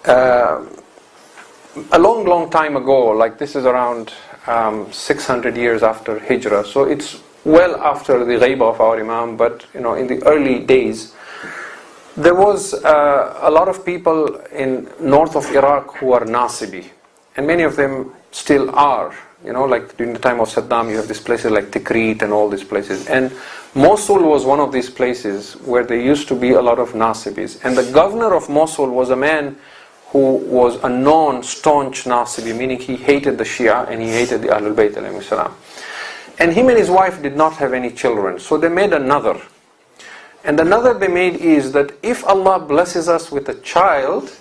a long time ago, like this is around 600 years after Hijrah, so it's well after the ghaibah of our Imam, but in the early days, there was a lot of people in north of Iraq who are Nasibi, and many of them still are. Like during the time of Saddam, you have these places like Tikrit and all these places. And Mosul was one of these places where there used to be a lot of Nasibis. And the governor of Mosul was a man who was a non-staunch Nasibi, meaning he hated the Shia and he hated the Ahlul Bayt alayhi salam. And him and his wife did not have any children, so they made another. And another they made is that if Allah blesses us with a child,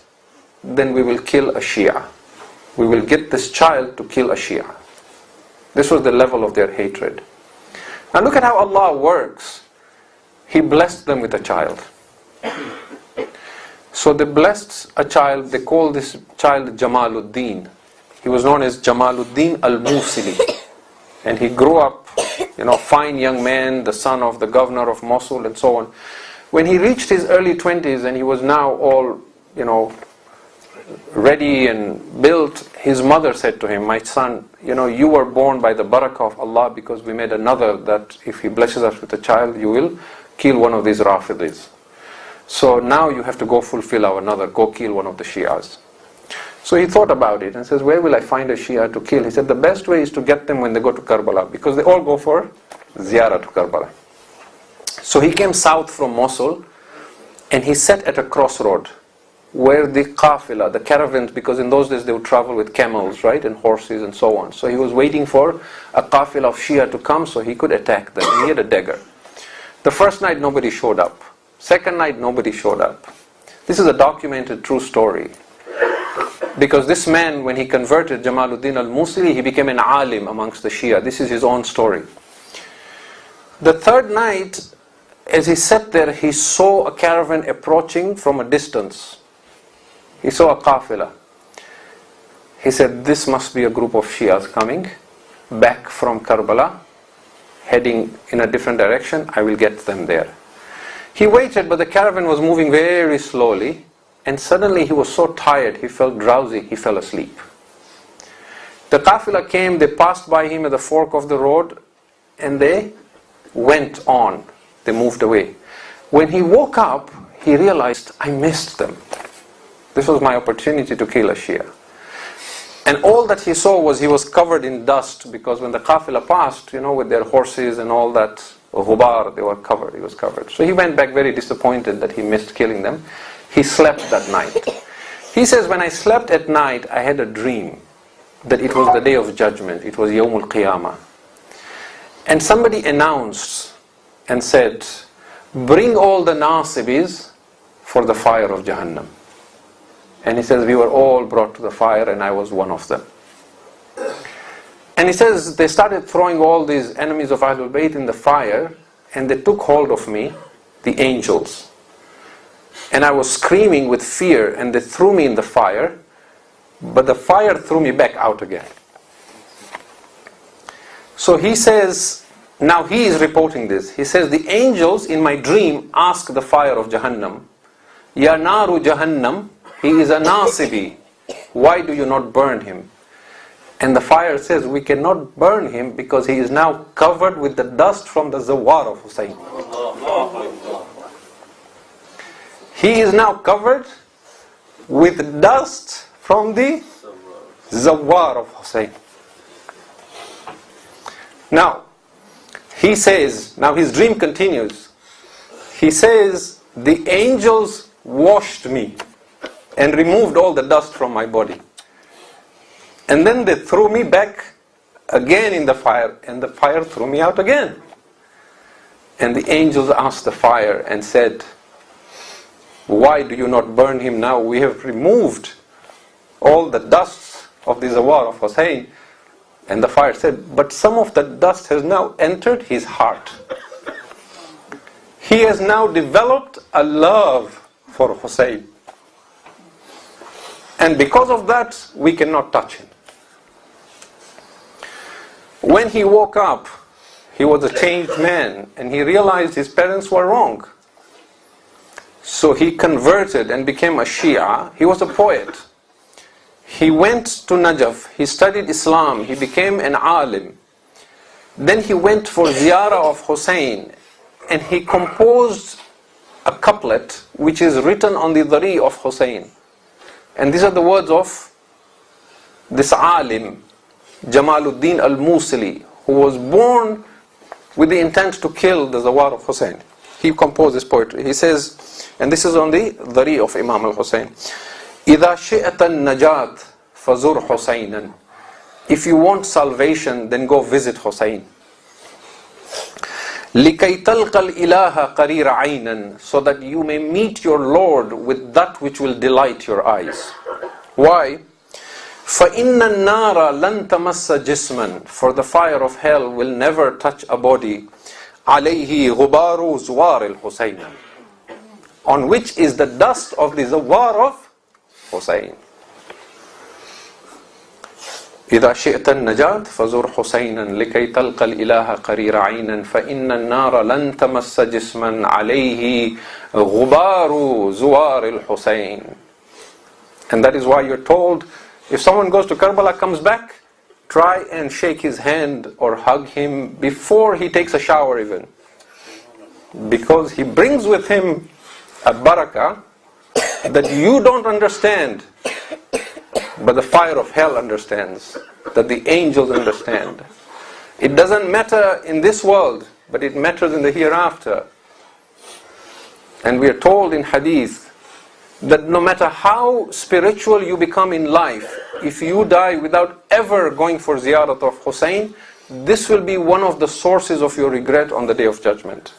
then we will kill a Shia. We will get this child to kill a Shia. This was the level of their hatred. Now look at how Allah works. He blessed them with a child. So they blessed a child, they called this child Jamaluddin. He was known as Jamaluddin al-Musili. And he grew up, fine young man, the son of the governor of Mosul and so on. When he reached his early 20s and he was now all, ready and built, his mother said to him, my son, you were born by the barakah of Allah, because we made another that if He blesses us with a child, you will kill one of these Rafidis. So now you have to go fulfill our another, go kill one of the Shias. So he thought about it and says, where will I find a Shia to kill? He said, the best way is to get them when they go to Karbala, because they all go for ziyarah to Karbala. So he came south from Mosul and he sat at a crossroad where the qafila, the caravans, because in those days they would travel with camels, right, and horses and so on. So he was waiting for a qafila of Shia to come so he could attack them. He had a dagger. The first night nobody showed up. Second night nobody showed up. This is a documented true story. Because this man, when he converted Jamaluddin al-Musili, he became an alim amongst the Shia. This is his own story. The third night, as he sat there, he saw a caravan approaching from a distance. He saw a qafila. He said, this must be a group of Shias coming back from Karbala, heading in a different direction. I will get them there. He waited, but the caravan was moving very slowly, and suddenly he was so tired, he felt drowsy, he fell asleep. The qafila came, they passed by him at the fork of the road, and they went on. They moved away. When he woke up, he realized, I missed them. This was my opportunity to kill a Shia. And all that he saw was he was covered in dust, because when the qafila passed, with their horses and all that, ghubar, they were covered, he was covered. So he went back very disappointed that he missed killing them. He slept that night. He says, when I slept at night, I had a dream that it was the day of judgment. It was Yawmul Qiyamah. And somebody announced and said, bring all the Nasibis for the fire of Jahannam. And he says, we were all brought to the fire and I was one of them. And he says, they started throwing all these enemies of Ahlul Bayt in the fire, and they took hold of me, the angels. And I was screaming with fear, and they threw me in the fire, but the fire threw me back out again. So he says, now he is reporting this. He says, the angels in my dream asked the fire of Jahannam, Ya naru Jahannam, he is a Nasibi. Why do you not burn him? And the fire says, we cannot burn him because he is now covered with the dust from the Zuwwar of Hussain. He is now covered with dust from the Zuwwar of Hussain. Now, he says, now his dream continues. He says, the angels washed me and removed all the dust from my body. And then they threw me back again in the fire, and the fire threw me out again. And the angels asked the fire and said, why do you not burn him now? We have removed all the dust of the Zuwwar of Hussain. And the fire said, but some of the dust has now entered his heart. He has now developed a love for Hussain. And because of that, we cannot touch him. When he woke up, he was a changed man, and he realized his parents were wrong. So he converted and became a Shia. He was a poet. He went to Najaf, he studied Islam, he became an alim. Then he went for ziyarah of Hussain, and he composed a couplet which is written on the dhari of Hussain. And these are the words of this alim, Jamaluddin al-Musili, who was born with the intent to kill the Zuwwar of Hussain. He composed this poetry. He says, and this is on the dhari of Imam al-Hussain, إِذَا شِئَتَ النَّجَاةِ فَزُرْ حُسَيْنًا. If you want salvation, then go visit Hussain. لِكَيْ تَلْقَ الْإِلَهَ قَرِيرَ عَيْنًا. So that you may meet your Lord with that which will delight your eyes. Why? فَإِنَّ النَّارَ لَن تَمَسَّ جِسْمًا. For the fire of hell will never touch a body. عَلَيْهِ غُبَارُ زُوَّارِ الْحُسَيْنًا. On which is the dust of the Zuwwar of Hussain. إذا شئت النجاة فزر حسينا لكي تلقى الإله قرير عينا فإن النار لن تمس جسما عليه غبار زوار الحسين. And that is why you're told, if someone goes to Karbala, comes back, try and shake his hand or hug him before he takes a shower even. Because he brings with him a barakah that you don't understand, but the fire of hell understands, that the angels understand. It doesn't matter in this world, but it matters in the hereafter. And we are told in hadith that no matter how spiritual you become in life, if you die without ever going for ziyarat of Hussain, this will be one of the sources of your regret on the Day of Judgment.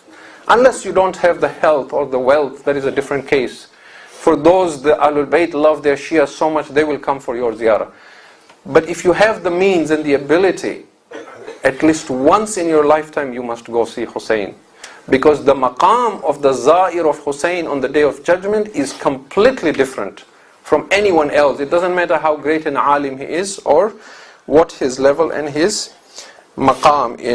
Unless you don't have the health or the wealth, that is a different case. For those, the Ahlul Bayt love their Shia so much, they will come for your ziyarah. But if you have the means and the ability, at least once in your lifetime you must go see Hussain. Because the maqam of the Za'ir of Hussain on the Day of Judgment is completely different from anyone else. It doesn't matter how great an alim he is or what his level and his maqam is.